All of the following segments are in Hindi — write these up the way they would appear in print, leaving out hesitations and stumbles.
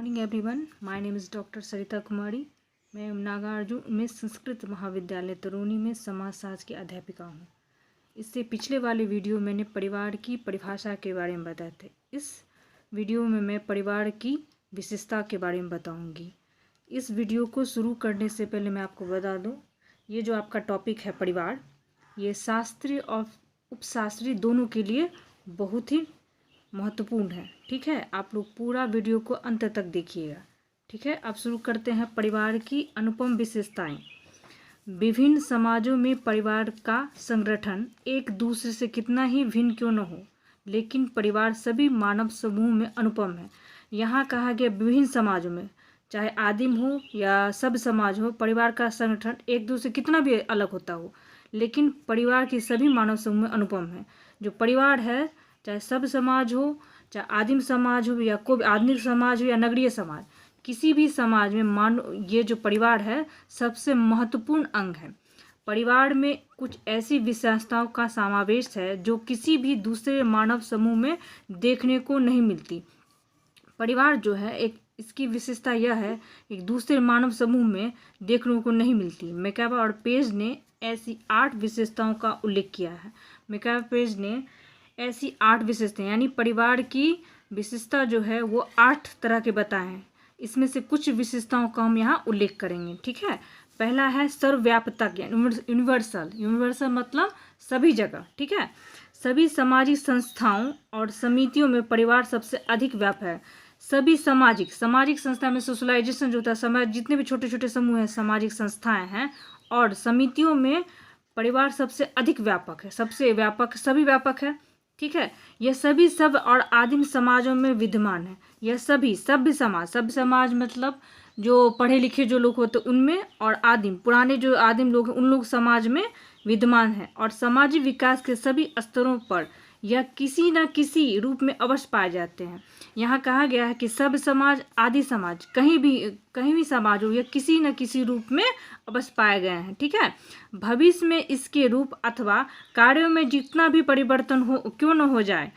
Morning everyone, my name is doctor Sarita Kumari. मैं नागार्जुन में संस्कृत महाविद्यालय तरूनी में समाजशास्त्र की अध्यापिका हूँ। इससे पिछले वाले वीडियो मैंने परिवार की परिभाषा के बारे में बताए थे। इस वीडियो में मैं परिवार की विशेषता के बारे में बताऊँगी। इस वीडियो को शुरू करने से पहले मैं आपको बता दूँ, ये जो आपका टॉपिक है परिवार, ये शास्त्रीय और उपशास्त्रीय दोनों के लिए बहुत ही महत्वपूर्ण है। ठीक है, आप लोग पूरा वीडियो को अंत तक देखिएगा। ठीक है, अब शुरू करते हैं। परिवार की अनुपम विशेषताएं। विभिन्न समाजों में परिवार का संगठन एक दूसरे से कितना ही भिन्न क्यों न हो, लेकिन परिवार सभी मानव समूह में अनुपम है। यहाँ कहा गया विभिन्न समाजों में, चाहे आदिम हो या सब समाज हो, परिवार का संगठन एक दूसरे कितना भी अलग होता हो, लेकिन परिवार की सभी मानव समूह में अनुपम है। जो परिवार है, चाहे सब समाज हो, चाहे आदिम समाज हो, या कोई आधुनिक समाज हो या नगरीय समाज, किसी भी समाज में ये जो परिवार है सबसे महत्वपूर्ण अंग है। परिवार में कुछ ऐसी विशेषताओं का समावेश है जो किसी भी दूसरे मानव समूह में देखने को नहीं मिलती। परिवार जो है इसकी विशेषता यह है, एक दूसरे मानव समूह में देखने को नहीं मिलती। मैकाबा और पेज ने ऐसी 8 विशेषताओं का उल्लेख किया है। मैकाबा पेज ने ऐसी 8 विशेषताएं, यानी परिवार की विशेषता जो है वो 8 तरह के बताए हैं। इसमें से कुछ विशेषताओं का हम यहाँ उल्लेख करेंगे। ठीक है, पहला है सर्वव्यापकता, यूनिवर्सल। यूनिवर्सल मतलब सभी जगह। ठीक है, सभी सामाजिक संस्थाओं और समितियों में परिवार सबसे अधिक व्यापक है। सभी सामाजिक संस्था में सोशलाइजेशन जो होता है, समाज जितने भी छोटे छोटे समूह हैं, सामाजिक संस्थाएं हैं और समितियों में परिवार सबसे अधिक व्यापक है, सबसे व्यापक, सभी व्यापक है। ठीक है, यह सभी सब और आदिम समाजों में विद्यमान है। यह सभी सभ्य समाज मतलब जो पढ़े लिखे जो लोग होते उनमें, और आदिम पुराने जो आदिम लोग हैं उन लोग समाज में विद्यमान है। और सामाजिक विकास के सभी स्तरों पर यह किसी न किसी रूप में अवश्य पाए जाते हैं। यहाँ कहा गया है कि सब समाज, आदि समाज, कहीं भी समाज हो, यह किसी न किसी रूप में अवश्य पाए गए हैं। ठीक है, भविष्य में इसके रूप अथवा कार्यों में जितना भी परिवर्तन हो क्यों न हो जाए,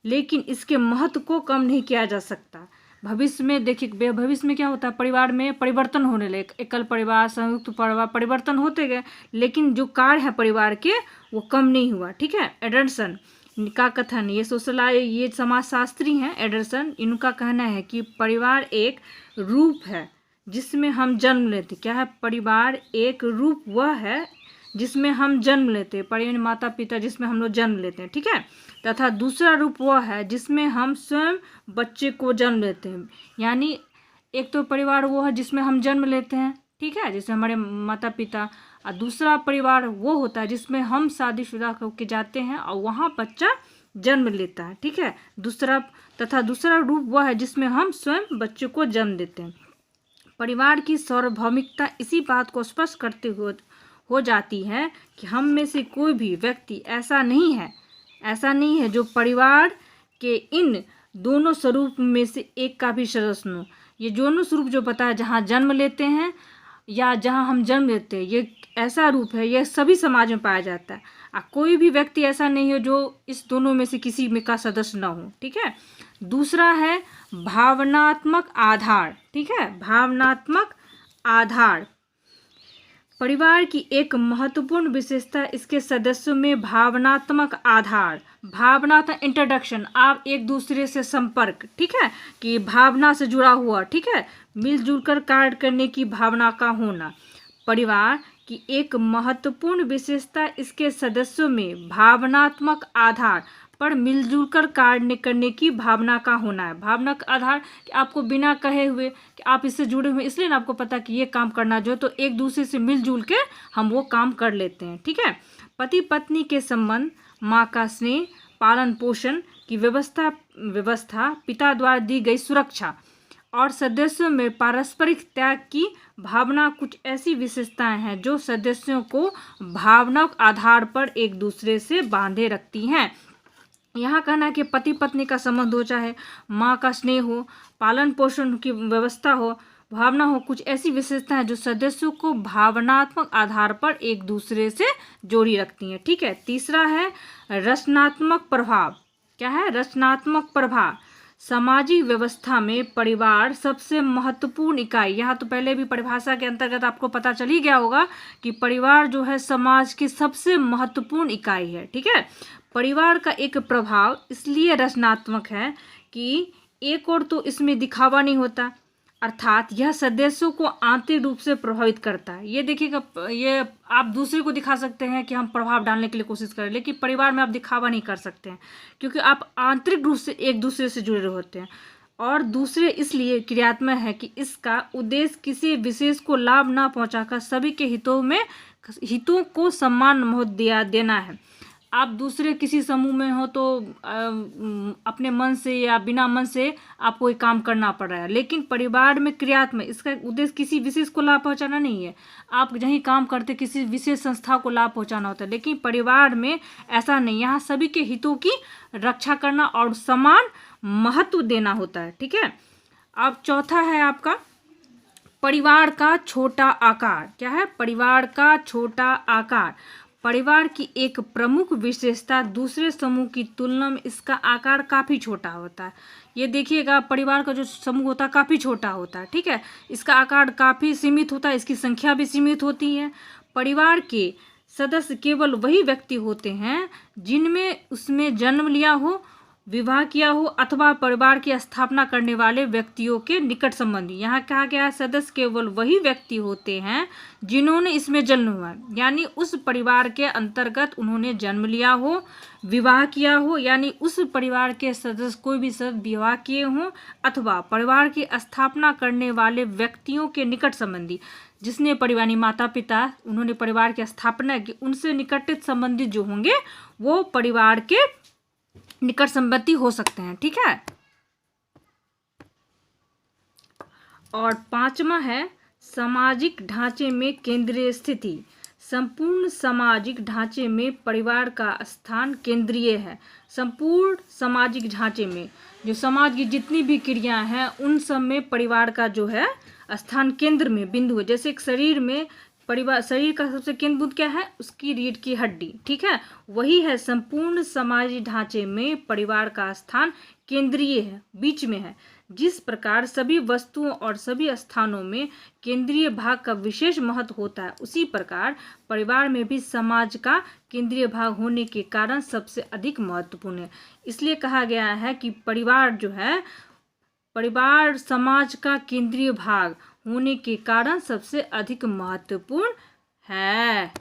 लेकिन इसके महत्व को कम नहीं किया जा सकता। भविष्य में देखिए, भविष्य में क्या होता है, परिवार में परिवर्तन होने लगे, एकल परिवार, संयुक्त परिवार, परिवर्तन होते गए, लेकिन जो कार्य है परिवार के वो कम नहीं हुआ। ठीक है, एडरसन का कथन, ये समाजशास्त्री हैं एडरसन, इनका कहना है कि परिवार एक रूप है जिसमें हम जन्म लेते। क्या है, परिवार एक रूप वह है जिसमें हम जन्म लेते हैं, परिवार माता पिता जिसमें हम लोग जन्म लेते हैं। ठीक है, तथा दूसरा रूप वह है जिसमें हम स्वयं बच्चे को जन्म लेते हैं। यानी एक तो परिवार वो है जिसमें हम जन्म लेते हैं, ठीक है, जैसे हमारे माता पिता, और दूसरा परिवार वो होता है जिसमें हम शादीशुदा होकर जाते हैं और वहाँ बच्चा जन्म लेता है। ठीक है, दूसरा रूप वह है जिसमें हम स्वयं बच्चे को जन्म देते हैं। परिवार की सार्वभौमिकता इसी बात को स्पष्ट करते हुए हो जाती है कि हम में से कोई भी व्यक्ति ऐसा नहीं है जो परिवार के इन दोनों स्वरूप में से एक का भी सदस्य हो। ये दोनों स्वरूप जो बताया, जहाँ जन्म लेते हैं या जहाँ हम जन्म लेते हैं, ये ऐसा रूप है, यह सभी समाज में पाया जाता है। कोई भी व्यक्ति ऐसा नहीं है जो इस दोनों में से किसी में का सदस्य न हो। ठीक है, दूसरा है भावनात्मक आधार। ठीक है, भावनात्मक आधार परिवार की एक महत्वपूर्ण विशेषता इसके सदस्यों में भावनात्मक आधार, भावनात्मक इंट्रोडक्शन, आप एक दूसरे से संपर्क, ठीक है, कि भावना से जुड़ा हुआ, ठीक है, मिलजुल कर कार्य करने की भावना का होना। परिवार की एक महत्वपूर्ण विशेषता इसके सदस्यों में भावनात्मक आधार पर मिलजुल कर कार्य करने की भावना का होना है। भावना का आधार कि आपको बिना कहे हुए कि आप इससे जुड़े हुए, इसलिए ना आपको पता कि ये काम करना जो है, तो एक दूसरे से मिलजुल के हम वो काम कर लेते हैं। ठीक है, पति पत्नी के संबंध, माँ का स्नेह, पालन पोषण की व्यवस्था, पिता द्वारा दी गई सुरक्षा और सदस्यों में पारस्परिक त्याग की भावना कुछ ऐसी विशेषताएं हैं जो सदस्यों को भावनात्मक आधार पर एक दूसरे से बांधे रखती हैं। यहाँ कहना है कि पति पत्नी का संबंध हो, चाहे माँ का स्नेह हो, पालन पोषण की व्यवस्था हो, भावना हो, कुछ ऐसी विशेषताएं जो सदस्यों को भावनात्मक आधार पर एक दूसरे से जोड़ी रखती हैं। ठीक है, तीसरा है रचनात्मक प्रभाव। क्या है, रचनात्मक प्रभाव। सामाजिक व्यवस्था में परिवार सबसे महत्वपूर्ण इकाई। यहाँ तो पहले भी परिभाषा के अंतर्गत आपको पता चल ही गया होगा कि परिवार जो है समाज की सबसे महत्वपूर्ण इकाई है। ठीक है, परिवार का एक प्रभाव इसलिए रचनात्मक है कि एक और तो इसमें दिखावा नहीं होता, अर्थात यह सदस्यों को आंतरिक रूप से प्रभावित करता है। ये देखिएगा, ये आप दूसरे को दिखा सकते हैं कि हम प्रभाव डालने के लिए कोशिश करें, लेकिन परिवार में आप दिखावा नहीं कर सकते हैं क्योंकि आप आंतरिक रूप से एक दूसरे से जुड़े होते हैं। और दूसरे इसलिए क्रियात्मक है कि इसका उद्देश्य किसी विशेष को लाभ ना पहुंचाकर सभी के हितों को समान महत्व देना है। आप दूसरे किसी समूह में हो तो अपने मन से या बिना मन से आपको कोई काम करना पड़ रहा है, लेकिन परिवार में क्रियात्मक इसका उद्देश्य किसी विशेष को लाभ पहुंचाना नहीं है। आप जहीं काम करते किसी विशेष संस्था को लाभ पहुंचाना होता है, लेकिन परिवार में ऐसा नहीं, यहाँ सभी के हितों की रक्षा करना और समान महत्व देना होता है। ठीक है, अब चौथा है आपका परिवार का छोटा आकार। क्या है? परिवार का छोटा आकार। परिवार की एक प्रमुख विशेषता दूसरे समूह की तुलना में इसका आकार काफ़ी छोटा होता है। ये देखिएगा, परिवार का जो समूह होता है काफ़ी छोटा होता है। ठीक है, इसका आकार काफ़ी सीमित होता है, इसकी संख्या भी सीमित होती है। परिवार के सदस्य केवल वही व्यक्ति होते हैं जिनमें उसमें जन्म लिया हो, विवाह किया हो अथवा परिवार की स्थापना करने वाले व्यक्तियों के निकट संबंधी। यहाँ कहा गया है सदस्य केवल वही व्यक्ति होते हैं जिन्होंने इसमें जन्म हुआ है, यानी उस परिवार के अंतर्गत उन्होंने जन्म लिया हो, विवाह किया हो, यानी उस परिवार के सदस्य कोई भी सदस्य विवाह किए हों अथवा परिवार की स्थापना करने वाले व्यक्तियों के निकट संबंधी। जिसने परिवार माता पिता उन्होंने परिवार की स्थापना की, उनसे निकटतम संबंधित जो होंगे वो परिवार के निकट संबंधी हो सकते हैं। ठीक है, और पांचवा है सामाजिक ढांचे में केंद्रीय स्थिति। संपूर्ण सामाजिक ढांचे में परिवार का स्थान केंद्रीय है। संपूर्ण सामाजिक ढांचे में जो समाज की जितनी भी क्रियाएं हैं उन सब में परिवार का जो है स्थान केंद्र में बिंदु है। जैसे एक शरीर में शरीर का सबसे केंद्र बिंदु क्या है? उसकी रीढ़ की हड्डी। ठीक है, वही है संपूर्ण सामाजिक ढांचे में परिवार का स्थान केंद्रीय है, बीच में है। जिस प्रकार सभी वस्तुओं और सभी स्थानों में केंद्रीय भाग का विशेष महत्व होता है, उसी प्रकार परिवार में भी समाज का केंद्रीय भाग होने के कारण सबसे अधिक महत्वपूर्ण है। इसलिए कहा गया है कि परिवार जो है, परिवार समाज का केंद्रीय भाग होने के कारण सबसे अधिक महत्वपूर्ण है।